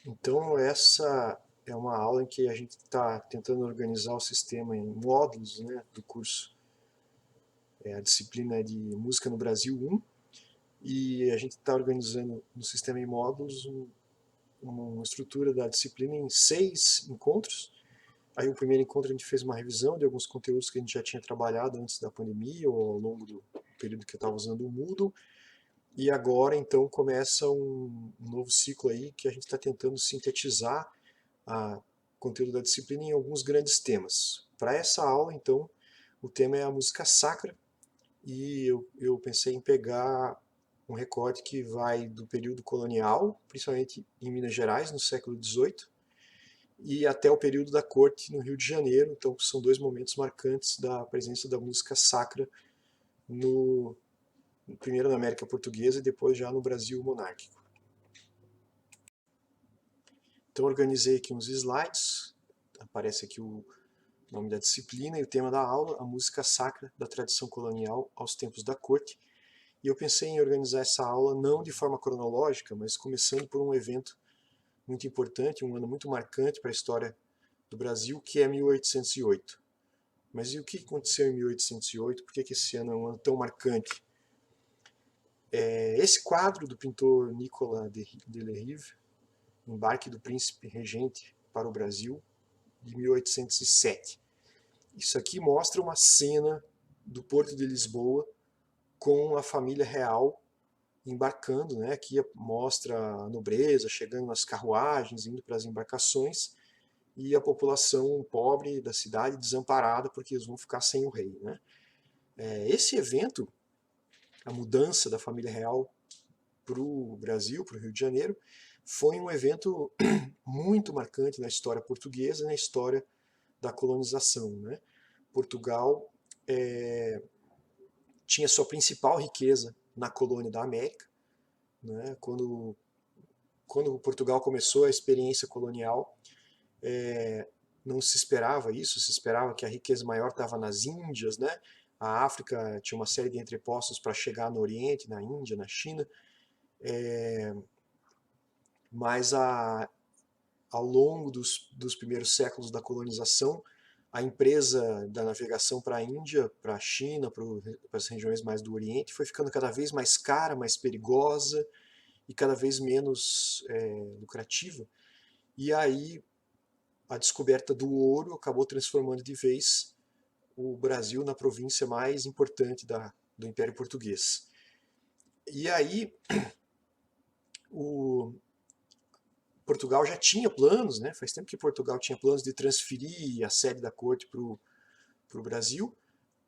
Então, essa é uma aula em que a gente está tentando organizar o sistema em módulos, né, do curso. A disciplina é de Música no Brasil 1, e a gente está organizando no sistema em módulos uma estrutura da disciplina em 6 encontros. Aí o primeiro encontro a gente fez uma revisão de alguns conteúdos que a gente já tinha trabalhado antes da pandemia ou ao longo do período que eu estava usando o Moodle. E agora, então, começa um novo ciclo aí que a gente está tentando sintetizar o conteúdo da disciplina em alguns grandes temas. Para essa aula, então, o tema é a música sacra e eu pensei em pegar um recorte que vai do período colonial, principalmente em Minas Gerais, no século XVIII, e até o período da corte no Rio de Janeiro. Então, são dois momentos marcantes da presença da música sacra no primeiro na América Portuguesa e depois já no Brasil monárquico. Então organizei aqui uns slides, aparece aqui o nome da disciplina e o tema da aula, a música sacra da tradição colonial aos tempos da corte. E eu pensei em organizar essa aula não de forma cronológica, mas começando por um evento muito importante, um ano muito marcante para a história do Brasil, que é 1808. Mas e o que aconteceu em 1808? Por que esse ano é um ano tão marcante? Esse quadro do pintor Nicolas de Lerive, Embarque do Príncipe Regente para o Brasil, de 1807. Isso aqui mostra uma cena do Porto de Lisboa com a família real embarcando, né? Aqui mostra a nobreza chegando nas carruagens, indo para as embarcações, e a população pobre da cidade desamparada porque eles vão ficar sem o rei, né? Esse evento, a mudança da família real para o Brasil, para o Rio de Janeiro, foi um evento muito marcante na história portuguesa, na história da colonização, né? Portugal tinha sua principal riqueza na colônia da América, né? Quando Portugal começou a experiência colonial, não se esperava isso, se esperava que a riqueza maior estava nas Índias, né? A África tinha uma série de entrepostos para chegar no Oriente, na Índia, na China, mas ao longo dos primeiros séculos da colonização, a empresa da navegação para a Índia, para a China, para as regiões mais do Oriente, foi ficando cada vez mais cara, mais perigosa e cada vez menos lucrativa. E aí a descoberta do ouro acabou transformando de vez o Brasil na província mais importante do Império Português. E aí o Portugal já tinha planos, né? Faz tempo que Portugal tinha planos de transferir a sede da corte para o Brasil,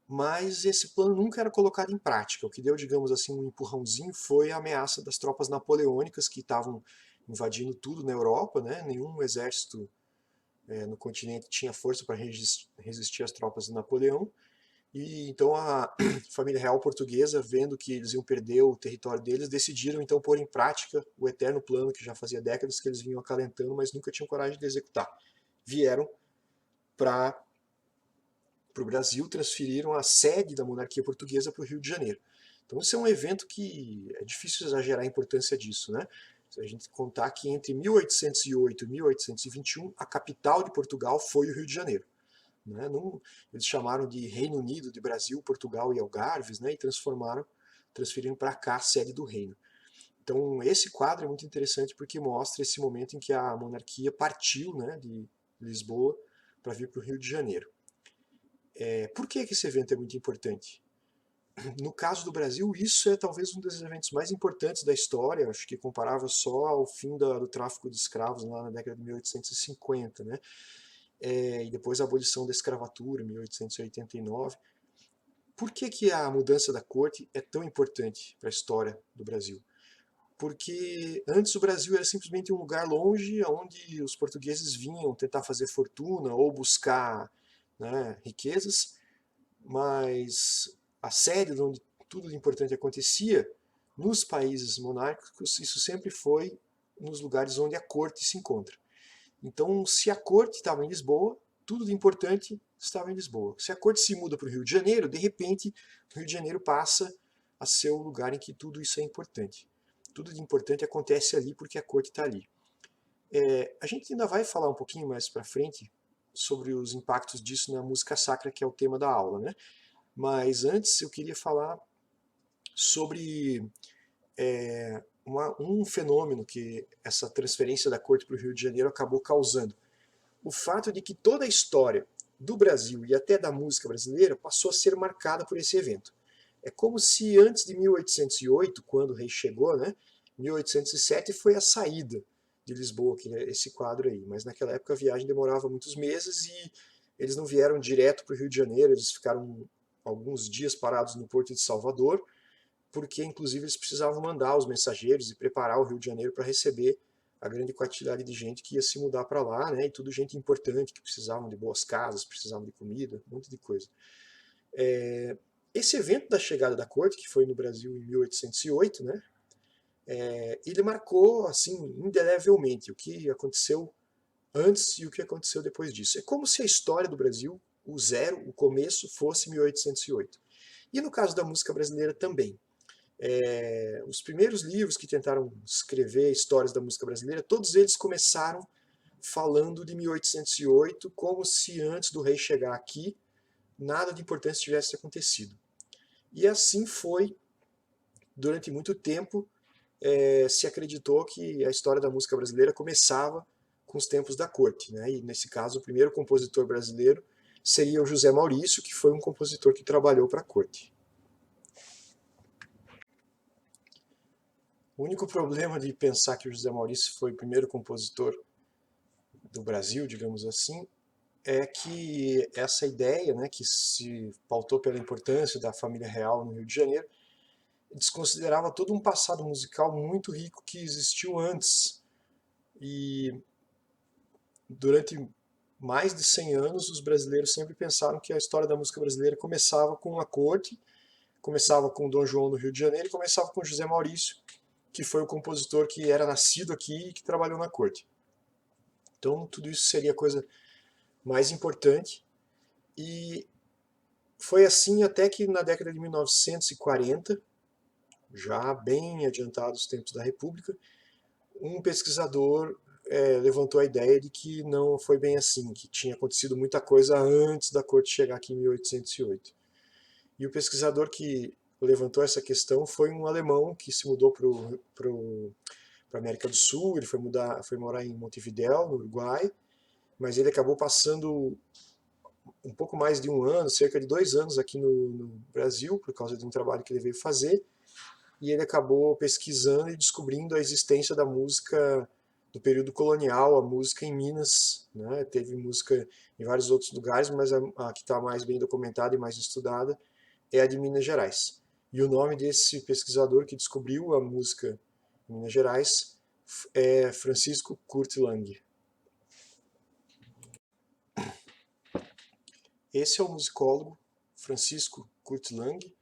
mas esse plano nunca era colocado em prática. O que deu, digamos assim, um empurrãozinho foi a ameaça das tropas napoleônicas que estavam invadindo tudo na Europa, né? Nenhum exército no continente tinha força para resistir às tropas de Napoleão. E então a família real portuguesa, vendo que eles iam perder o território deles, decidiram então pôr em prática o eterno plano que já fazia décadas que eles vinham acalentando, mas nunca tinham coragem de executar. Vieram para o Brasil, transferiram a sede da monarquia portuguesa para o Rio de Janeiro. Então esse é um evento que é difícil exagerar a importância disso, né? Se a gente contar que entre 1808 e 1821, a capital de Portugal foi o Rio de Janeiro. Né? Não, eles chamaram de Reino Unido, de Brasil, Portugal e Algarves, né? E transferiram para cá a sede do reino. Então esse quadro é muito interessante porque mostra esse momento em que a monarquia partiu, né, de Lisboa para vir para o Rio de Janeiro. Por que esse evento é muito importante? No caso do Brasil, isso é talvez um dos eventos mais importantes da história, acho que comparável só ao fim do tráfico de escravos lá na década de 1850, né? E depois a abolição da escravatura, em 1889. Por que a mudança da corte é tão importante para a história do Brasil? Porque antes o Brasil era simplesmente um lugar longe onde os portugueses vinham tentar fazer fortuna ou buscar, né, riquezas, mas a sede onde tudo de importante acontecia, nos países monárquicos, isso sempre foi nos lugares onde a corte se encontra. Então, se a corte estava em Lisboa, tudo de importante estava em Lisboa. Se a corte se muda para o Rio de Janeiro, de repente, o Rio de Janeiro passa a ser o lugar em que tudo isso é importante. Tudo de importante acontece ali porque a corte está ali. A gente ainda vai falar um pouquinho mais para frente sobre os impactos disso na música sacra, que é o tema da aula, né? Mas antes eu queria falar sobre um fenômeno que essa transferência da corte para o Rio de Janeiro acabou causando. O fato de que toda a história do Brasil e até da música brasileira passou a ser marcada por esse evento. É como se antes de 1808, quando o rei chegou, né, 1807 foi a saída de Lisboa, que é esse quadro aí. Mas naquela época a viagem demorava muitos meses e eles não vieram direto para o Rio de Janeiro, eles ficaram alguns dias parados no Porto de Salvador, porque inclusive eles precisavam mandar os mensageiros e preparar o Rio de Janeiro para receber a grande quantidade de gente que ia se mudar para lá, né? E tudo gente importante que precisavam de boas casas, precisavam de comida, um monte de coisa. Esse evento da chegada da corte, que foi no Brasil em 1808, né? Ele marcou assim indelevelmente o que aconteceu antes e o que aconteceu depois disso. É como se a história do Brasil, o zero, o começo, fosse 1808. E no caso da música brasileira também. Os primeiros livros que tentaram escrever histórias da música brasileira, todos eles começaram falando de 1808, como se antes do rei chegar aqui, nada de importante tivesse acontecido. E assim foi durante muito tempo. Se acreditou que a história da música brasileira começava com os tempos da corte, né? E nesse caso o primeiro compositor brasileiro seria o José Maurício, que foi um compositor que trabalhou para a corte. O único problema de pensar que o José Maurício foi o primeiro compositor do Brasil, digamos assim, é que essa ideia, né, que se pautou pela importância da família real no Rio de Janeiro, desconsiderava todo um passado musical muito rico que existiu antes. E durante mais de 100 anos, os brasileiros sempre pensaram que a história da música brasileira começava com a corte, começava com Dom João do Rio de Janeiro e começava com José Maurício, que foi o compositor que era nascido aqui e que trabalhou na corte. Então, tudo isso seria a coisa mais importante. E foi assim até que na década de 1940, já bem adiantados os tempos da República, um pesquisador levantou a ideia de que não foi bem assim, que tinha acontecido muita coisa antes da corte chegar aqui em 1808. E o pesquisador que levantou essa questão foi um alemão que se mudou para a América do Sul, ele foi morar em Montevidéu, no Uruguai, mas ele acabou passando um pouco mais de um ano, cerca de 2 anos aqui no Brasil, por causa de um trabalho que ele veio fazer, e ele acabou pesquisando e descobrindo a existência da música do período colonial, a música em Minas, né? Teve música em vários outros lugares, mas a que está mais bem documentada e mais estudada é a de Minas Gerais. E o nome desse pesquisador que descobriu a música em Minas Gerais é Francisco Kurt Lang. Esse é o musicólogo Francisco Kurt Lang.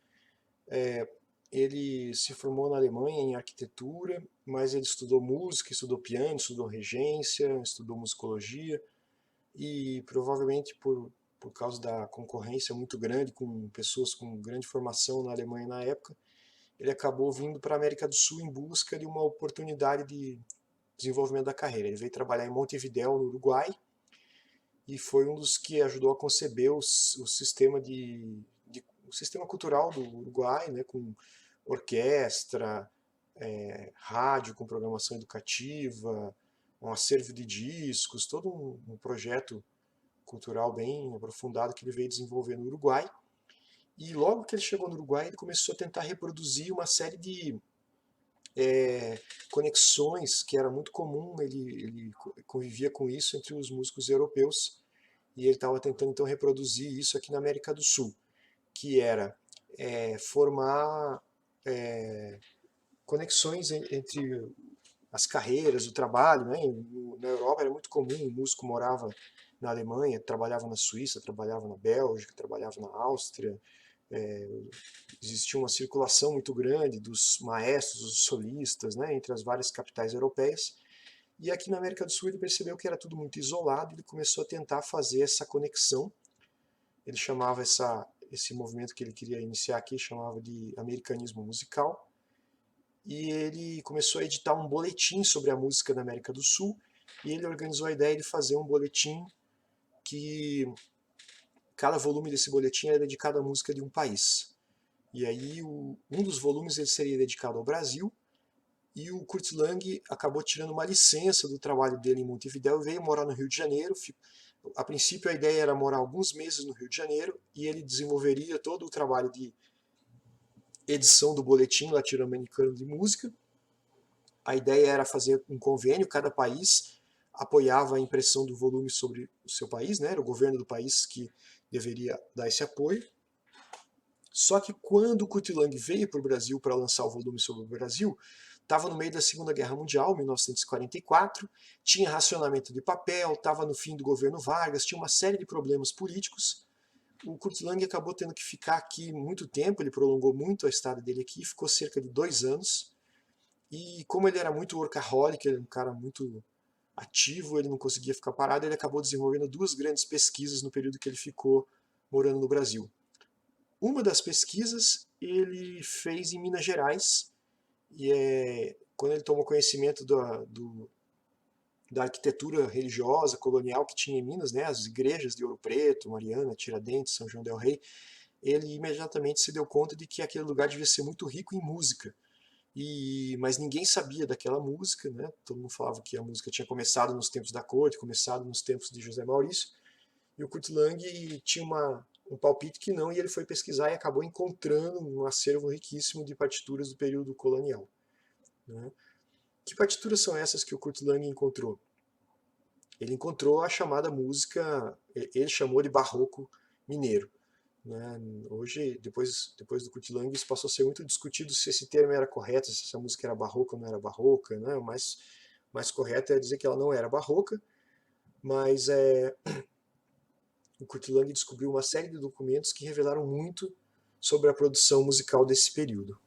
Ele se formou na Alemanha em arquitetura, mas ele estudou música, estudou piano, estudou regência, estudou musicologia e provavelmente por causa da concorrência muito grande com pessoas com grande formação na Alemanha na época, ele acabou vindo para a América do Sul em busca de uma oportunidade de desenvolvimento da carreira. Ele veio trabalhar em Montevidéu, no Uruguai, e foi um dos que ajudou a conceber o sistema o sistema cultural do Uruguai, né, com orquestra, rádio com programação educativa, um acervo de discos, todo um projeto cultural bem aprofundado que ele veio desenvolver no Uruguai. E logo que ele chegou no Uruguai, ele começou a tentar reproduzir uma série de conexões que era muito comum, ele convivia com isso entre os músicos europeus, e ele estava tentando então reproduzir isso aqui na América do Sul, que era formar conexões entre as carreiras, o trabalho, né? Na Europa era muito comum, o músico morava na Alemanha, trabalhava na Suíça, trabalhava na Bélgica, trabalhava na Áustria. Existia uma circulação muito grande dos maestros, dos solistas, né? Entre as várias capitais europeias. E aqui na América do Sul ele percebeu que era tudo muito isolado, ele começou a tentar fazer essa conexão. Ele chamava esse movimento que ele queria iniciar aqui, chamava de americanismo musical. E ele começou a editar um boletim sobre a música na América do Sul, e ele organizou a ideia de fazer um boletim que cada volume desse boletim era dedicado à música de um país. E aí um dos volumes ele seria dedicado ao Brasil, e o Kurt Lang acabou tirando uma licença do trabalho dele em Montevidéu e veio morar no Rio de Janeiro. A princípio a ideia era morar alguns meses no Rio de Janeiro e ele desenvolveria todo o trabalho de edição do boletim latino-americano de música. A ideia era fazer um convênio, cada país apoiava a impressão do volume sobre o seu país, né? Era o governo do país que deveria dar esse apoio. Só que quando o Kurt Lang veio para o Brasil para lançar o volume sobre o Brasil, estava no meio da Segunda Guerra Mundial, 1944, tinha racionamento de papel, estava no fim do governo Vargas, tinha uma série de problemas políticos. O Kurt Lang acabou tendo que ficar aqui muito tempo, ele prolongou muito a estada dele aqui, ficou cerca de 2 anos. E como ele era muito workaholic, ele era um cara muito ativo, ele não conseguia ficar parado, ele acabou desenvolvendo 2 grandes pesquisas no período que ele ficou morando no Brasil. Uma das pesquisas ele fez em Minas Gerais, e quando ele tomou conhecimento da arquitetura religiosa colonial que tinha em Minas, né, as igrejas de Ouro Preto, Mariana, Tiradentes, São João del Rei, ele imediatamente se deu conta de que aquele lugar devia ser muito rico em música. Mas ninguém sabia daquela música, né? Todo mundo falava que a música tinha começado nos tempos da corte, começado nos tempos de José Maurício, e o Kurt Lang tinha um palpite que não, e ele foi pesquisar e acabou encontrando um acervo riquíssimo de partituras do período colonial. Né? Que partituras são essas que o Kurt Lang encontrou? Ele encontrou a chamada música, ele chamou de barroco mineiro. Né? Hoje, depois do Kurt Lang, isso passou a ser muito discutido se esse termo era correto, se essa música era barroca ou não era barroca. Né? O mais correto é dizer que ela não era barroca, mas o Kurt Lang descobriu uma série de documentos que revelaram muito sobre a produção musical desse período.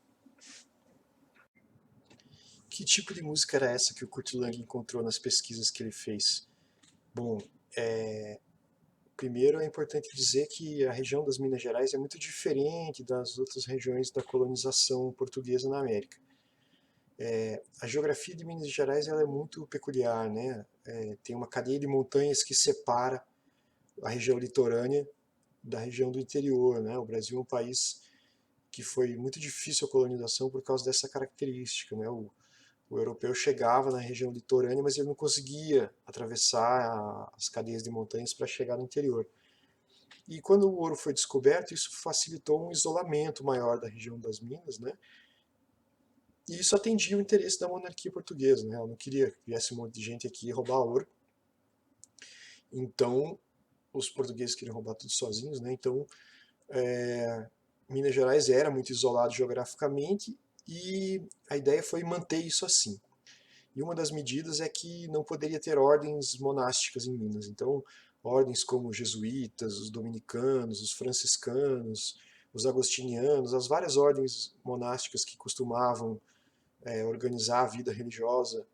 Que tipo de música era essa que o Kurt Lang encontrou nas pesquisas que ele fez? Bom, primeiro é importante dizer que a região das Minas Gerais é muito diferente das outras regiões da colonização portuguesa na América. A geografia de Minas Gerais ela é muito peculiar, né? Tem uma cadeia de montanhas que separa a região litorânea da região do interior, né? O Brasil é um país que foi muito difícil a colonização por causa dessa característica, né? O europeu chegava na região litorânea, mas ele não conseguia atravessar as cadeias de montanhas para chegar no interior. E quando o ouro foi descoberto, isso facilitou um isolamento maior da região das minas, né? E isso atendia o interesse da monarquia portuguesa, né? Ela não queria que viesse um monte de gente aqui roubar ouro. Então, os portugueses queriam roubar tudo sozinhos, né? Então, Minas Gerais era muito isolado geograficamente e a ideia foi manter isso assim. E uma das medidas é que não poderia ter ordens monásticas em Minas. Então, ordens como os jesuítas, os dominicanos, os franciscanos, os agostinianos, as várias ordens monásticas que costumavam organizar a vida religiosa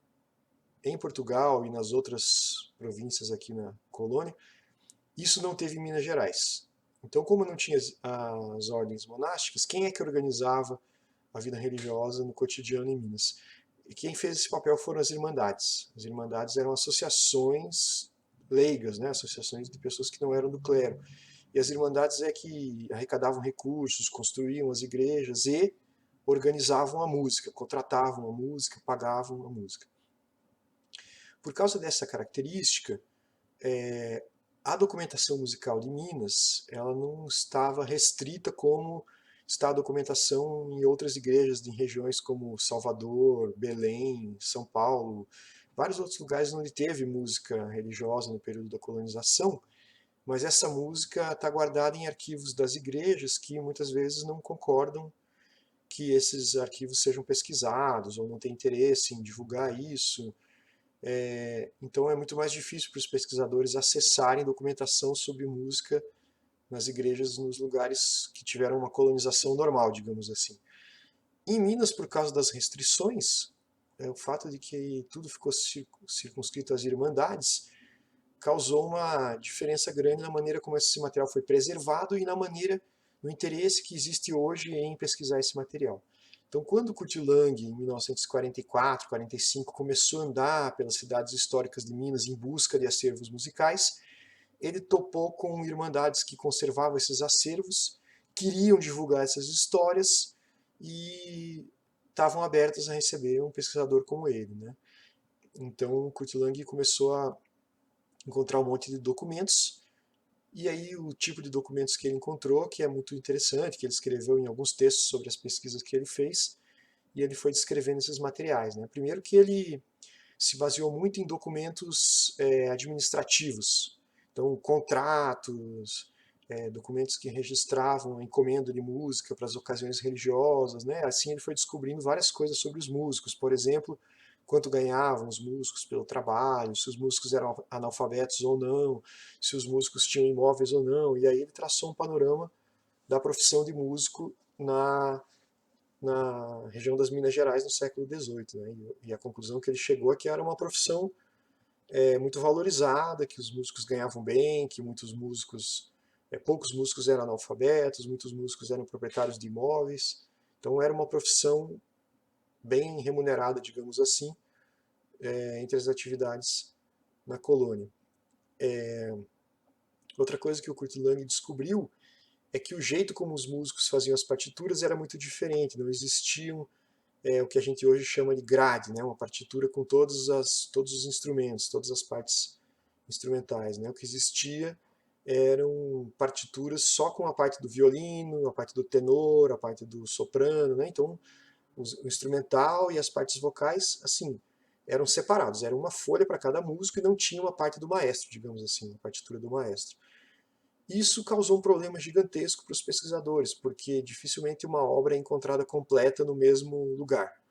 em Portugal e nas outras províncias aqui na colônia, isso não teve em Minas Gerais. Então, como não tinha as ordens monásticas, quem é que organizava a vida religiosa no cotidiano em Minas? E quem fez esse papel foram as Irmandades. As Irmandades eram associações leigas, né? Associações de pessoas que não eram do clero. E as Irmandades é que arrecadavam recursos, construíam as igrejas e organizavam a música, contratavam a música, pagavam a música. Por causa dessa característica, a documentação musical de Minas ela não estava restrita como está a documentação em outras igrejas em regiões como Salvador, Belém, São Paulo, vários outros lugares onde teve música religiosa no período da colonização, mas essa música está guardada em arquivos das igrejas que muitas vezes não concordam que esses arquivos sejam pesquisados ou não têm interesse em divulgar isso. Então é muito mais difícil para os pesquisadores acessarem documentação sobre música nas igrejas nos lugares que tiveram uma colonização normal, digamos assim. Em Minas, por causa das restrições, o fato de que tudo ficou circunscrito às irmandades causou uma diferença grande na maneira como esse material foi preservado e no interesse que existe hoje em pesquisar esse material. Então, quando Kurt Lang, em 1944, 45, começou a andar pelas cidades históricas de Minas em busca de acervos musicais, ele topou com irmandades que conservavam esses acervos, queriam divulgar essas histórias e estavam abertas a receber um pesquisador como ele, né? Então, Kurt Lang começou a encontrar um monte de documentos, e aí o tipo de documentos que ele encontrou, que é muito interessante, que ele escreveu em alguns textos sobre as pesquisas que ele fez, e ele foi descrevendo esses materiais, né? Primeiro que ele se baseou muito em documentos administrativos, então contratos, documentos que registravam a encomenda de música para as ocasiões religiosas, né? Assim ele foi descobrindo várias coisas sobre os músicos, por exemplo, quanto ganhavam os músicos pelo trabalho, se os músicos eram analfabetos ou não, se os músicos tinham imóveis ou não, e aí ele traçou um panorama da profissão de músico na região das Minas Gerais no século XVIII. Né? E a conclusão que ele chegou é que era uma profissão muito valorizada, que os músicos ganhavam bem, que poucos músicos eram analfabetos, muitos músicos eram proprietários de imóveis. Então era uma profissão bem remunerada, digamos assim, entre as atividades na colônia. Outra coisa que o Kurt Lang descobriu é que o jeito como os músicos faziam as partituras era muito diferente, não existiam o que a gente hoje chama de grade, né? Uma partitura com todos os instrumentos, todas as partes instrumentais. Né? O que existia eram partituras só com a parte do violino, a parte do tenor, a parte do soprano. Né? Então, o instrumental e as partes vocais, assim, eram separados. Era uma folha para cada músico e não tinha uma parte do maestro, digamos assim, a partitura do maestro. Isso causou um problema gigantesco para os pesquisadores, porque dificilmente uma obra é encontrada completa no mesmo lugar.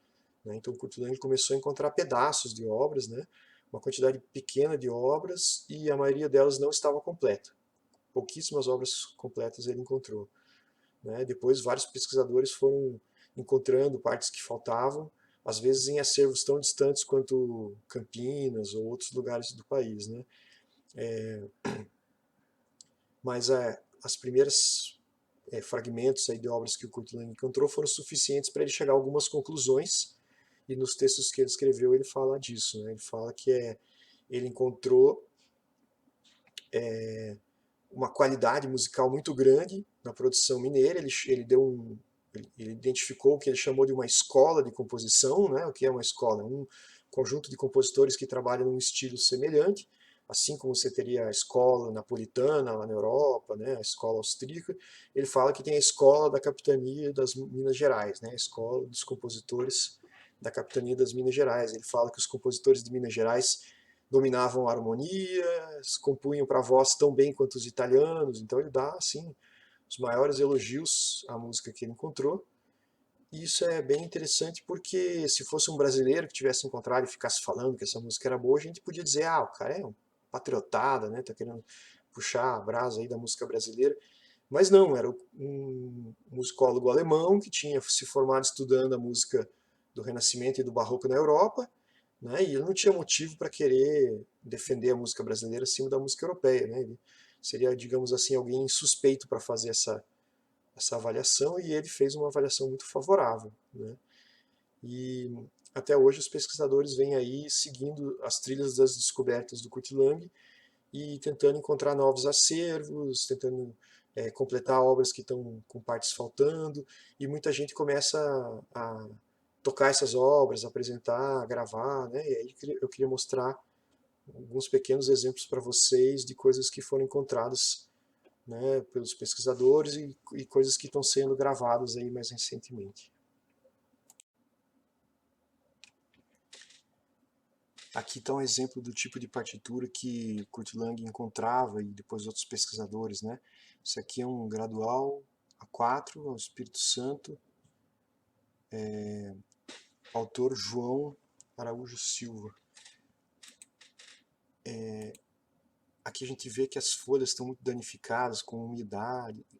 Né? Então, Kurt Lang começou a encontrar pedaços de obras, né? Uma quantidade pequena de obras, e a maioria delas não estava completa. Pouquíssimas obras completas ele encontrou. Né? Depois, vários pesquisadores foram encontrando partes que faltavam, às vezes em acervos tão distantes quanto Campinas ou outros lugares do país. Né? Mas as primeiras fragmentos aí de obras que o Kurt Lang encontrou foram suficientes para ele chegar a algumas conclusões, e nos textos que ele escreveu ele fala disso. Né? Ele fala que ele encontrou uma qualidade musical muito grande na produção mineira. Ele identificou o que ele chamou de uma escola de composição. Né? O que é uma escola? Um conjunto de compositores que trabalham num estilo semelhante, assim como você teria a escola napolitana lá na Europa, né? A escola austríaca. Ele fala que tem a escola da capitania das Minas Gerais, né? A escola dos compositores da capitania das Minas Gerais. Ele fala que os compositores de Minas Gerais dominavam a harmonia, compunham para a voz tão bem quanto os italianos. Então ele dá assim os maiores elogios à música que ele encontrou. E isso é bem interessante porque se fosse um brasileiro que tivesse encontrado e ficasse falando que essa música era boa, a gente podia dizer, o cara é um patriotada, né? Tá querendo puxar a brasa aí da música brasileira. Mas não, era um musicólogo alemão que tinha se formado estudando a música do Renascimento e do Barroco na Europa, né? E ele não tinha motivo para querer defender a música brasileira acima da música europeia, né? Ele seria, digamos assim, alguém suspeito para fazer essa avaliação, e ele fez uma avaliação muito favorável, né? E até hoje os pesquisadores vêm aí seguindo as trilhas das descobertas do Kurt Lang e tentando encontrar novos acervos, tentando completar obras que estão com partes faltando, e muita gente começa a tocar essas obras, apresentar, gravar, né? E aí eu queria mostrar alguns pequenos exemplos para vocês de coisas que foram encontradas, né, pelos pesquisadores, e coisas que estão sendo gravadas aí mais recentemente. Aqui está um exemplo do tipo de partitura que Kurt Lang encontrava e depois outros pesquisadores, né? Isso aqui é um gradual A4 ao Espírito Santo, autor João Araújo Silva. Aqui a gente vê que as folhas estão muito danificadas, com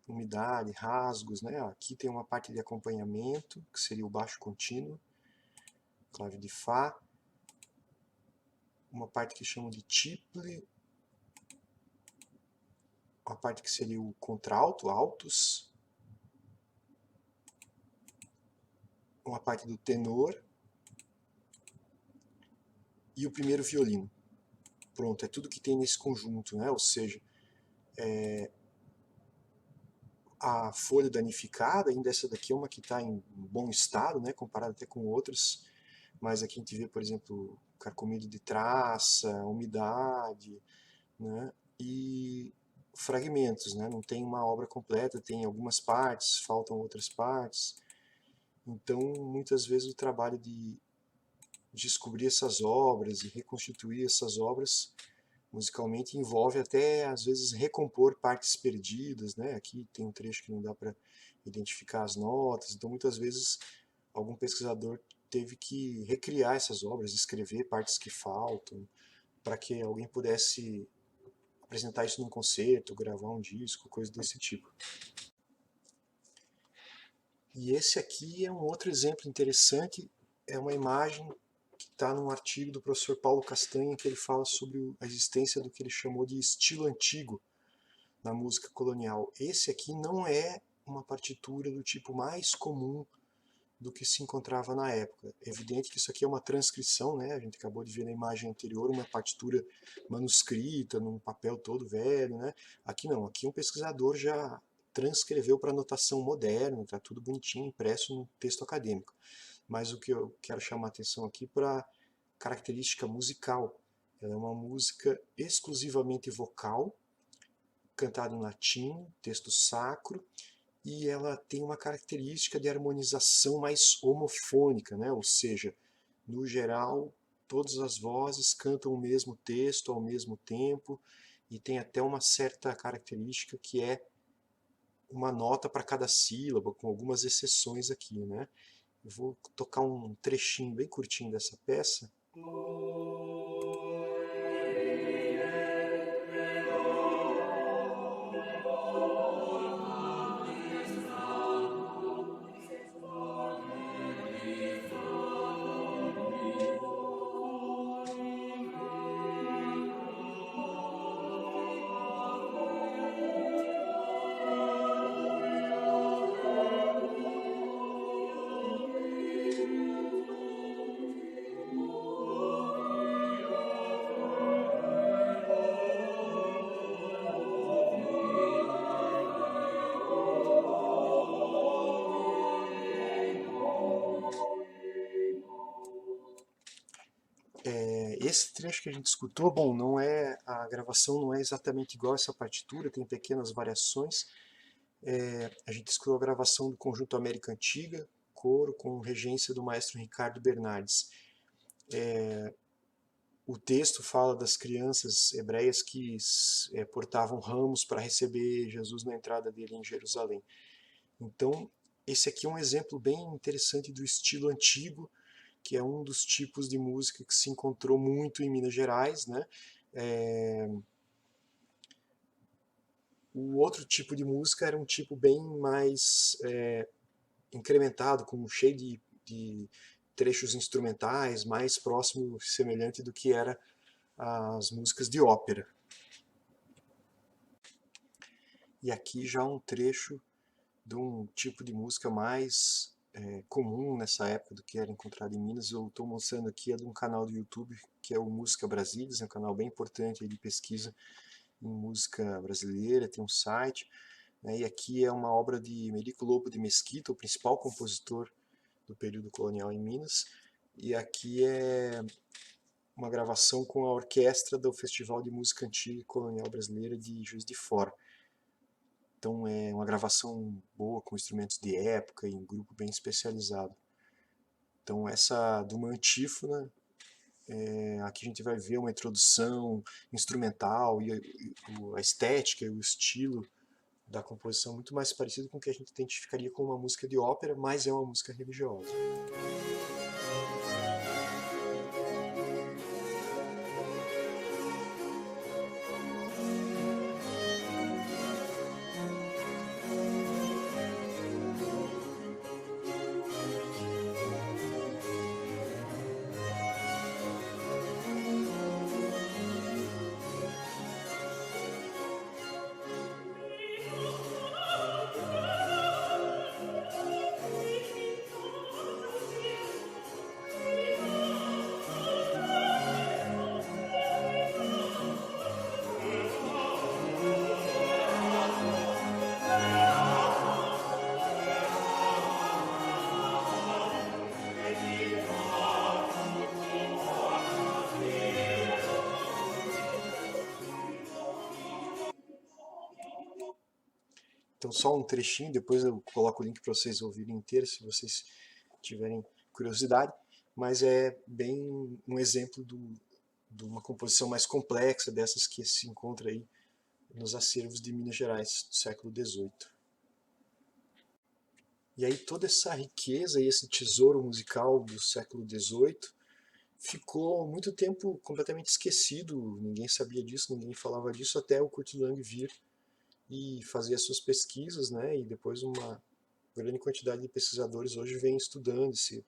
umidade, rasgos, né? Aqui tem uma parte de acompanhamento, que seria o baixo contínuo, clave de Fá, uma parte que chamam de tiple, uma parte que seria o contralto, altos, uma parte do tenor e o primeiro violino. Pronto, é tudo que tem nesse conjunto, né? Ou seja, a folha danificada, ainda essa daqui é uma que está em bom estado, né? Comparada até com outras, mas aqui a gente vê, por exemplo, carcomido de traça, umidade, né? E fragmentos, né? Não tem uma obra completa, tem algumas partes, faltam outras partes. Então, muitas vezes o trabalho de descobrir essas obras e reconstituir essas obras musicalmente envolve até, às vezes, recompor partes perdidas, né? Aqui tem um trecho que não dá para identificar as notas, então muitas vezes algum pesquisador teve que recriar essas obras, escrever partes que faltam, para que alguém pudesse apresentar isso num concerto, gravar um disco, coisa desse tipo. E esse aqui é um outro exemplo interessante, é uma imagem que está num artigo do professor Paulo Castanha, que ele fala sobre a existência do que ele chamou de estilo antigo na música colonial. Esse aqui não é uma partitura do tipo mais comum do que se encontrava na época. É evidente que isso aqui é uma transcrição, né? A gente acabou de ver na imagem anterior uma partitura manuscrita, num papel todo velho, né? Aqui não, aqui um pesquisador já transcreveu para notação moderna, está tudo bonitinho, impresso no texto acadêmico. Mas o que eu quero chamar a atenção aqui para característica musical. Ela é uma música exclusivamente vocal, cantada em latim, texto sacro, e ela tem uma característica de harmonização mais homofônica, né? Ou seja, no geral, todas as vozes cantam o mesmo texto ao mesmo tempo, e tem até uma certa característica que é uma nota para cada sílaba, com algumas exceções aqui, né? Eu vou tocar um trechinho bem curtinho dessa peça. Esse trecho que a gente escutou, bom, não é a gravação não é exatamente igual a essa partitura, tem pequenas variações. A gente escutou a gravação do Conjunto América Antiga, coro com regência do maestro Ricardo Bernardes. O texto fala das crianças hebreias que portavam ramos para receber Jesus na entrada dele em Jerusalém. Então, esse aqui é um exemplo bem interessante do estilo antigo, que é um dos tipos de música que se encontrou muito em Minas Gerais, né? O outro tipo de música era um tipo bem mais incrementado, cheio de trechos instrumentais, mais próximo, semelhante do que era as músicas de ópera. E aqui já um trecho de um tipo de música mais comum nessa época do que era encontrado em Minas. Eu estou mostrando aqui de um canal do YouTube que é o Música Brasília, é um canal bem importante de pesquisa em música brasileira, tem um site, né, e aqui é uma obra de Merico Lobo de Mesquita, o principal compositor do período colonial em Minas, e aqui é uma gravação com a orquestra do Festival de Música Antiga e Colonial Brasileira de Juiz de Fora. Então é uma gravação boa, com instrumentos de época e um grupo bem especializado. Então essa de uma antífona, aqui a gente vai ver uma introdução instrumental e a estética e o estilo da composição muito mais parecido com o que a gente identificaria com uma música de ópera, mas é uma música religiosa. Então só um trechinho, depois eu coloco o link para vocês ouvirem inteiro, se vocês tiverem curiosidade, mas é bem um exemplo de uma composição mais complexa, dessas que se encontra aí nos acervos de Minas Gerais do século XVIII. E aí toda essa riqueza e esse tesouro musical do século XVIII ficou muito tempo completamente esquecido, ninguém sabia disso, ninguém falava disso, até o Kurt Lang vir e fazer as suas pesquisas, né? E depois uma grande quantidade de pesquisadores hoje vem estudando esse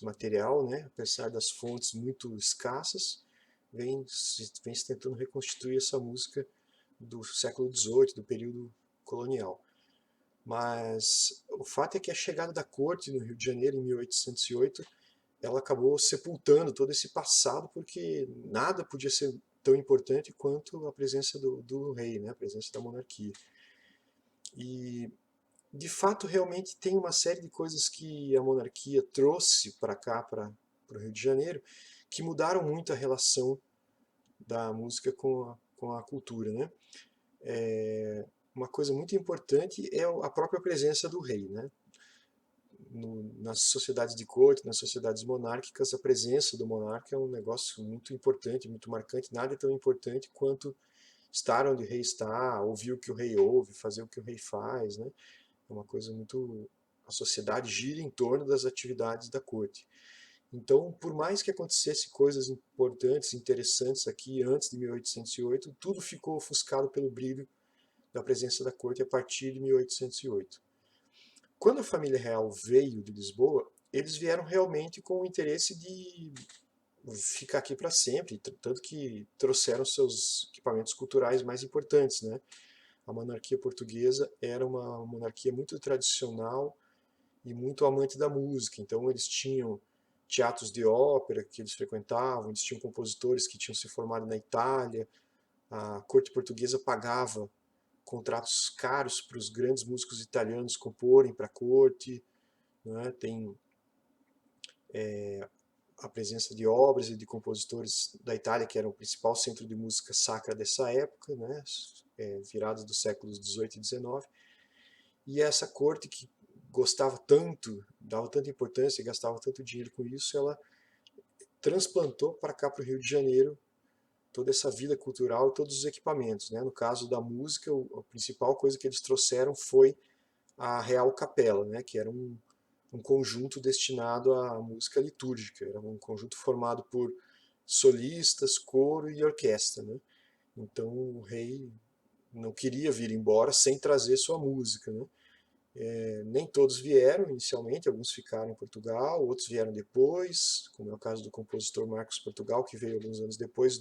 material, né? Apesar das fontes muito escassas, vem se tentando reconstituir essa música do século XVIII, do período colonial. Mas o fato é que a chegada da corte no Rio de Janeiro em 1808, ela acabou sepultando todo esse passado, porque nada podia ser tão importante quanto a presença do rei, né? A presença da monarquia. E de fato realmente tem uma série de coisas que a monarquia trouxe para cá, para o Rio de Janeiro, que mudaram muito a relação da música com a cultura, né? Uma coisa muito importante é a própria presença do rei, né? Nas sociedades de corte, nas sociedades monárquicas, a presença do monarca é um negócio muito importante, muito marcante. Nada é tão importante quanto estar onde o rei está, ouvir o que o rei ouve, fazer o que o rei faz, né? É uma coisa muito... A sociedade gira em torno das atividades da corte. Então, por mais que acontecesse coisas importantes, interessantes aqui antes de 1808, tudo ficou ofuscado pelo brilho da presença da corte a partir de 1808. Quando a família real veio de Lisboa, eles vieram realmente com o interesse de ficar aqui para sempre, tanto que trouxeram seus equipamentos culturais mais importantes, né? A monarquia portuguesa era uma monarquia muito tradicional e muito amante da música, então eles tinham teatros de ópera que eles frequentavam, eles tinham compositores que tinham se formado na Itália, a corte portuguesa pagava contratos caros para os grandes músicos italianos comporem para a corte, né? Tem a presença de obras e de compositores da Itália, que era o principal centro de música sacra dessa época, né? Virados dos séculos XVIII e XIX. E essa corte que gostava tanto, dava tanta importância e gastava tanto dinheiro com isso, ela transplantou para cá, para o Rio de Janeiro, toda essa vida cultural e todos os equipamentos, né? No caso da música, a principal coisa que eles trouxeram foi a Real Capela, né? Que era um conjunto destinado à música litúrgica, era um conjunto formado por solistas, coro e orquestra, né? Então o rei não queria vir embora sem trazer sua música, né? Nem todos vieram inicialmente, alguns ficaram em Portugal, outros vieram depois, como é o caso do compositor Marcos Portugal, que veio alguns anos depois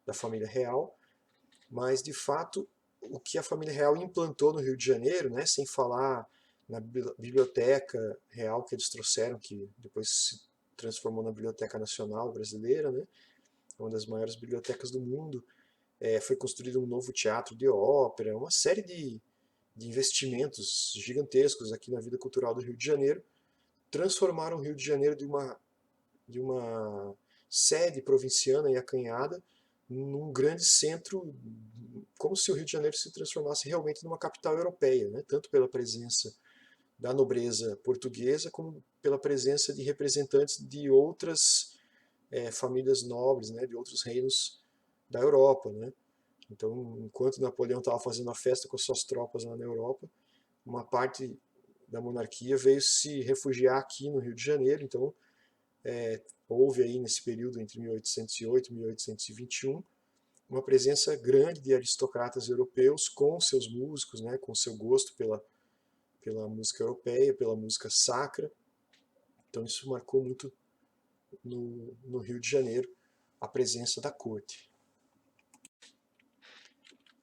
da família real, mas de fato o que a família real implantou no Rio de Janeiro, né, sem falar na biblioteca real que eles trouxeram, que depois se transformou na Biblioteca Nacional Brasileira, né, uma das maiores bibliotecas do mundo, foi construído um novo teatro de ópera, uma série de investimentos gigantescos aqui na vida cultural do Rio de Janeiro, transformaram o Rio de Janeiro de uma sede provinciana e acanhada num grande centro, como se o Rio de Janeiro se transformasse realmente numa capital europeia, né? Tanto pela presença da nobreza portuguesa, como pela presença de representantes de outras famílias nobres, né? De outros reinos da Europa, né? Então, enquanto Napoleão estava fazendo a festa com as suas tropas lá na Europa, uma parte da monarquia veio se refugiar aqui no Rio de Janeiro. Então, houve aí nesse período entre 1808 e 1821 uma presença grande de aristocratas europeus com seus músicos, né, com seu gosto pela música europeia, pela música sacra. Então isso marcou muito no Rio de Janeiro a presença da corte.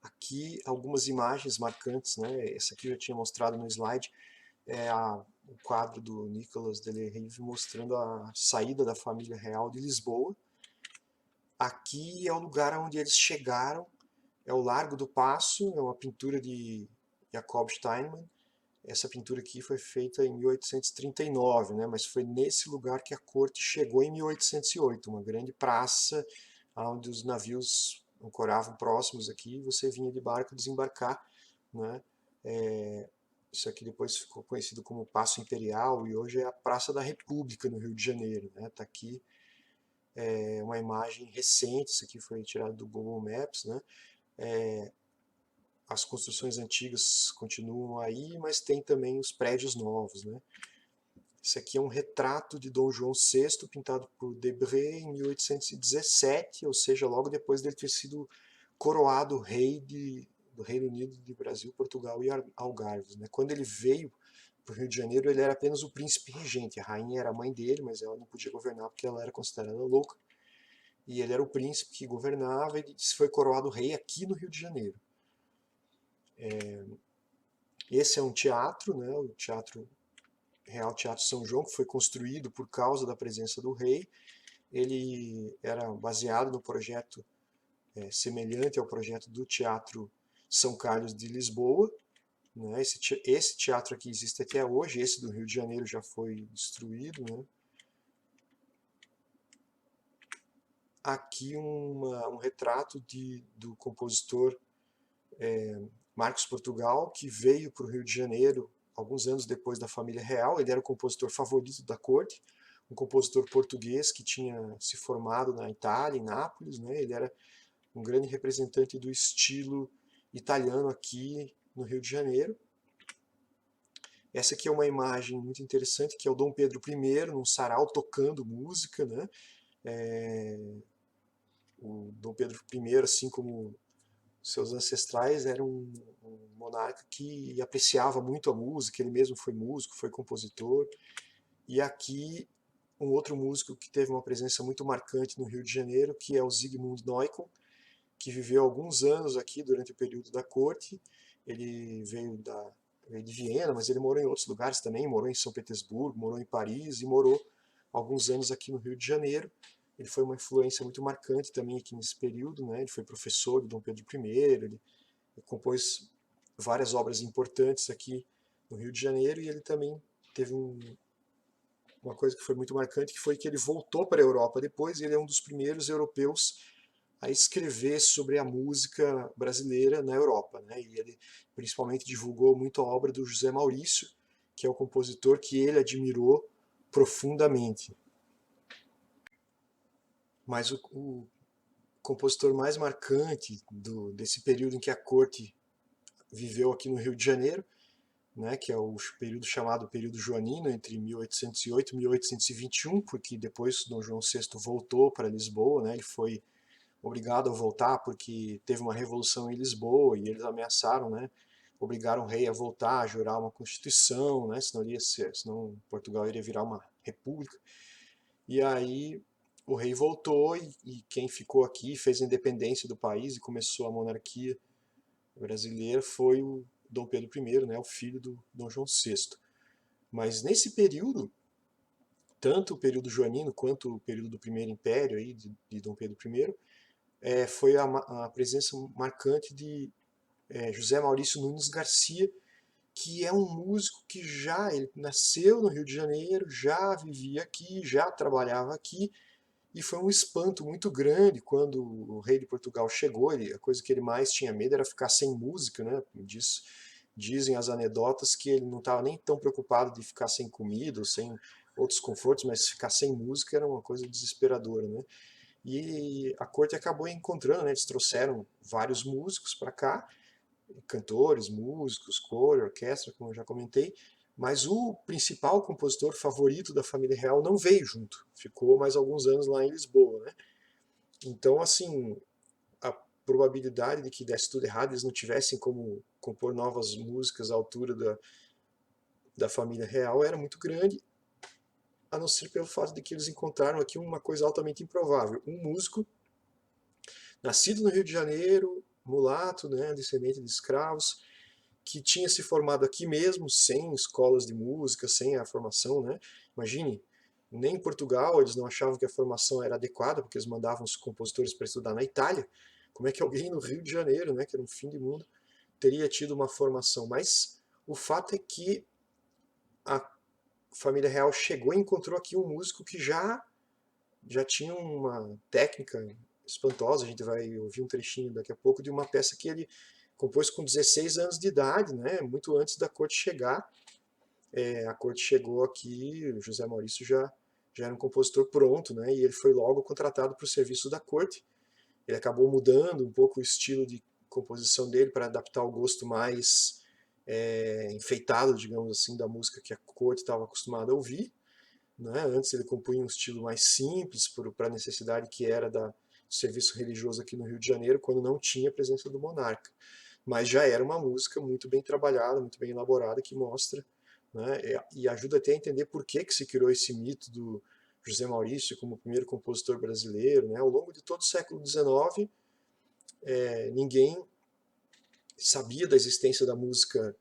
Aqui algumas imagens marcantes, né? Essa aqui eu já tinha mostrado no slide, o quadro do Nicolas de Lerive mostrando a saída da família real de Lisboa. Aqui é o lugar onde eles chegaram, é o Largo do Paço, é uma pintura de Jacob Steinmann. Essa pintura aqui foi feita em 1839, né? Mas foi nesse lugar que a corte chegou em 1808, uma grande praça onde os navios ancoravam próximos aqui, e você vinha de barco desembarcar, né? Isso aqui depois ficou conhecido como Paço Imperial e hoje é a Praça da República no Rio de Janeiro, né? Tá aqui uma imagem recente, isso aqui foi tirado do Google Maps, né? As construções antigas continuam aí, mas tem também os prédios novos, né? Esse aqui é um retrato de Dom João VI, pintado por Debré em 1817, ou seja, logo depois dele ter sido coroado rei do Reino Unido, de Brasil, Portugal e Algarves, né? Quando ele veio para o Rio de Janeiro, ele era apenas o príncipe regente. A rainha era a mãe dele, mas ela não podia governar porque ela era considerada louca. E ele era o príncipe que governava e foi coroado rei aqui no Rio de Janeiro. Esse é um teatro, né? O Teatro Real Teatro São João, que foi construído por causa da presença do rei. Ele era baseado no projeto semelhante ao projeto do Teatro São Carlos de Lisboa. Né? Esse teatro aqui existe até hoje, esse do Rio de Janeiro já foi destruído. Né? Aqui um retrato do compositor Marcos Portugal, que veio para o Rio de Janeiro alguns anos depois da família real. Ele era o compositor favorito da corte, um compositor português que tinha se formado na Itália, em Nápoles. Né? Ele era um grande representante do estilo italiano aqui no Rio de Janeiro. Essa aqui é uma imagem muito interessante, que é o Dom Pedro I num sarau tocando música, né? O Dom Pedro I, assim como seus ancestrais, era um monarca que apreciava muito a música, ele mesmo foi músico, foi compositor. E aqui um outro músico que teve uma presença muito marcante no Rio de Janeiro, que é o Zygmunt Neumann, que viveu alguns anos aqui durante o período da corte. Ele veio de Viena, mas ele morou em outros lugares também, morou em São Petersburgo, morou em Paris e morou alguns anos aqui no Rio de Janeiro. Ele foi uma influência muito marcante também aqui nesse período, né? Ele foi professor de Dom Pedro I, ele compôs várias obras importantes aqui no Rio de Janeiro, e ele também teve uma coisa que foi muito marcante, que foi que ele voltou para a Europa depois, e ele é um dos primeiros europeus a escrever sobre a música brasileira na Europa, né? E ele principalmente divulgou muito a obra do José Maurício, que é o compositor que ele admirou profundamente. Mas o compositor mais marcante desse período em que a corte viveu aqui no Rio de Janeiro, né, que é o período chamado período joanino, entre 1808 e 1821, porque depois Dom João VI voltou para Lisboa, né, ele foi obrigado a voltar porque teve uma revolução em Lisboa e eles ameaçaram, né, obrigaram o rei a voltar, a jurar uma constituição, né, senão Portugal iria virar uma república. E aí o rei voltou e quem ficou aqui fez a independência do país e começou a monarquia brasileira foi o Dom Pedro I, né, o filho do Dom João VI. Mas nesse período, tanto o período joanino quanto o período do Primeiro Império aí, de Dom Pedro I, foi a presença marcante de José Maurício Nunes Garcia, que é um músico que ele nasceu no Rio de Janeiro, já vivia aqui, já trabalhava aqui, e foi um espanto muito grande quando o rei de Portugal chegou. A coisa que ele mais tinha medo era ficar sem música, né? Dizem as anedotas que ele não estava nem tão preocupado de ficar sem comida ou sem outros confortos, mas ficar sem música era uma coisa desesperadora, né? E a corte acabou encontrando, né? Eles trouxeram vários músicos para cá, cantores, músicos, coro, orquestra, como eu já comentei, mas o principal compositor favorito da família real não veio junto, ficou mais alguns anos lá em Lisboa, né? Então, assim, a probabilidade de que desse tudo errado, eles não tivessem como compor novas músicas à altura da família real era muito grande, a não ser pelo fato de que eles encontraram aqui uma coisa altamente improvável. Um músico nascido no Rio de Janeiro, mulato, né, descendente de escravos, que tinha se formado aqui mesmo, sem escolas de música, sem a formação, né? Imagine, nem em Portugal eles não achavam que a formação era adequada, porque eles mandavam os compositores para estudar na Itália. Como é que alguém no Rio de Janeiro, né, que era um fim de mundo, teria tido uma formação? Mas o fato é que a família real chegou e encontrou aqui um músico que já tinha uma técnica espantosa. A gente vai ouvir um trechinho daqui a pouco de uma peça que ele compôs com 16 anos de idade, né, muito antes da corte chegar. A corte chegou aqui, o José Maurício já era um compositor pronto, né, e ele foi logo contratado para o serviço da corte. Ele acabou mudando um pouco o estilo de composição dele para adaptar ao gosto mais enfeitado, digamos assim, da música que a corte estava acostumada a ouvir. Né? Antes ele compunha um estilo mais simples para a necessidade que era do serviço religioso aqui no Rio de Janeiro, quando não tinha a presença do monarca. Mas já era uma música muito bem trabalhada, muito bem elaborada, que mostra, né, e ajuda até a entender por que se criou esse mito do José Maurício como o primeiro compositor brasileiro. Né? Ao longo de todo o século XIX, ninguém sabia da existência da música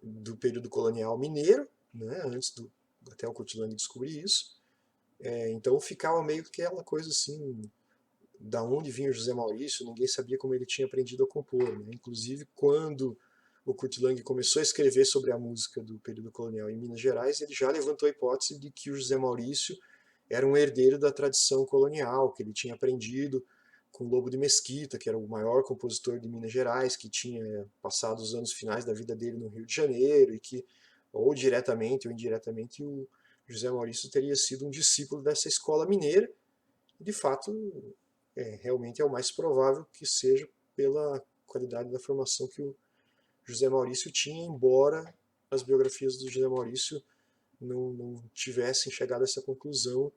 do período colonial mineiro, né, antes até o Coutilho descobrir isso. Então ficava meio que aquela coisa assim, da onde vinha o José Maurício, ninguém sabia como ele tinha aprendido a compor. Né? Inclusive, quando o Kurt Lang começou a escrever sobre a música do período colonial em Minas Gerais, ele já levantou a hipótese de que o José Maurício era um herdeiro da tradição colonial, que ele tinha aprendido com Lobo de Mesquita, que era o maior compositor de Minas Gerais, que tinha passado os anos finais da vida dele no Rio de Janeiro, e que, ou diretamente ou indiretamente, o José Maurício teria sido um discípulo dessa escola mineira. De fato, realmente é o mais provável que seja pela qualidade da formação que o José Maurício tinha, embora as biografias do José Maurício não tivessem chegado a essa conclusão,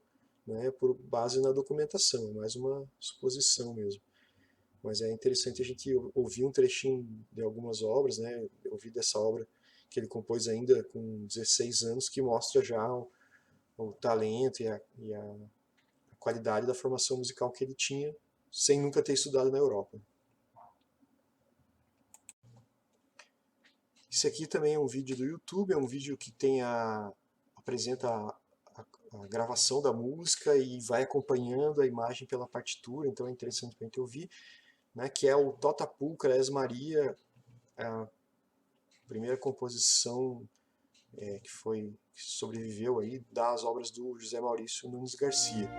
né, por base na documentação, é mais uma suposição mesmo. Mas é interessante a gente ouvir um trechinho de algumas obras, né, ouvir dessa obra que ele compôs ainda com 16 anos, que mostra já o talento e a qualidade da formação musical que ele tinha, sem nunca ter estudado na Europa. Esse aqui também é um vídeo do YouTube, é um vídeo que apresenta a gravação da música e vai acompanhando a imagem pela partitura, então é interessante para a gente ouvir, né, que é o Tota Pulcra Es Maria, a primeira composição que sobreviveu aí das obras do José Maurício Nunes Garcia.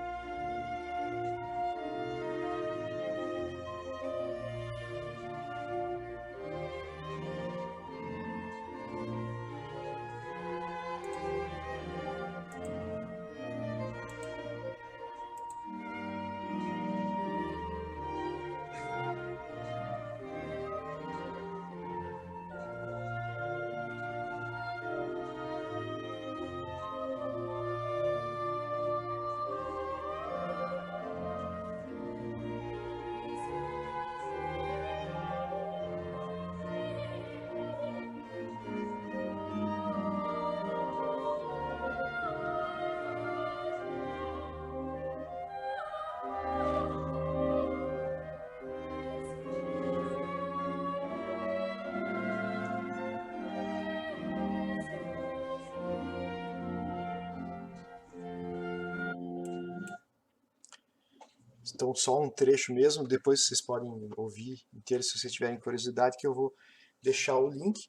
Então, só um trecho mesmo, depois vocês podem ouvir inteiro se vocês tiverem curiosidade, que eu vou deixar o link.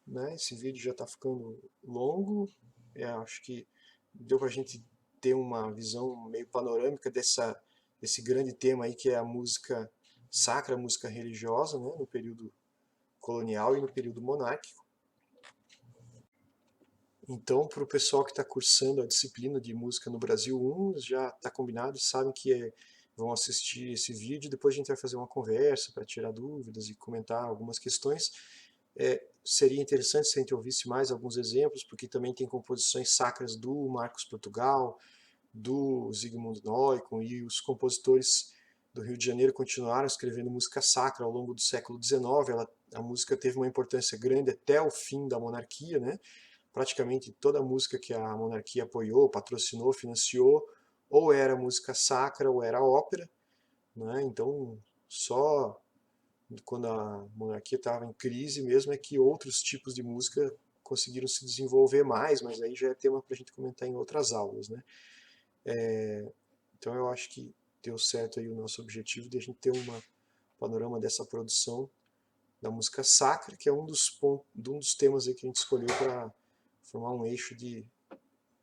Né? Esse vídeo já está ficando longo, acho que deu para a gente ter uma visão meio panorâmica desse grande tema aí que é a música sacra, a música religiosa, né? No período colonial e no período monárquico. Então, para o pessoal que está cursando a disciplina de música no Brasil 1, já está combinado, sabem que vão assistir esse vídeo, depois a gente vai fazer uma conversa para tirar dúvidas e comentar algumas questões. Seria interessante se a gente ouvisse mais alguns exemplos, porque também tem composições sacras do Marcos Portugal, do Zygmunt Neumann, e os compositores do Rio de Janeiro continuaram escrevendo música sacra ao longo do século XIX. A música teve uma importância grande até o fim da monarquia, né? Praticamente toda a música que a monarquia apoiou, patrocinou, financiou, ou era música sacra ou era ópera, né? Então, só quando a monarquia estava em crise mesmo é que outros tipos de música conseguiram se desenvolver mais, mas aí já é tema para a gente comentar em outras aulas, né? Então eu acho que deu certo aí o nosso objetivo de a gente ter um panorama dessa produção da música sacra, que é um dos temas aí que a gente escolheu para formar um eixo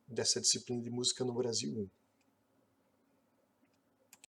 dessa disciplina de música no Brasil 1.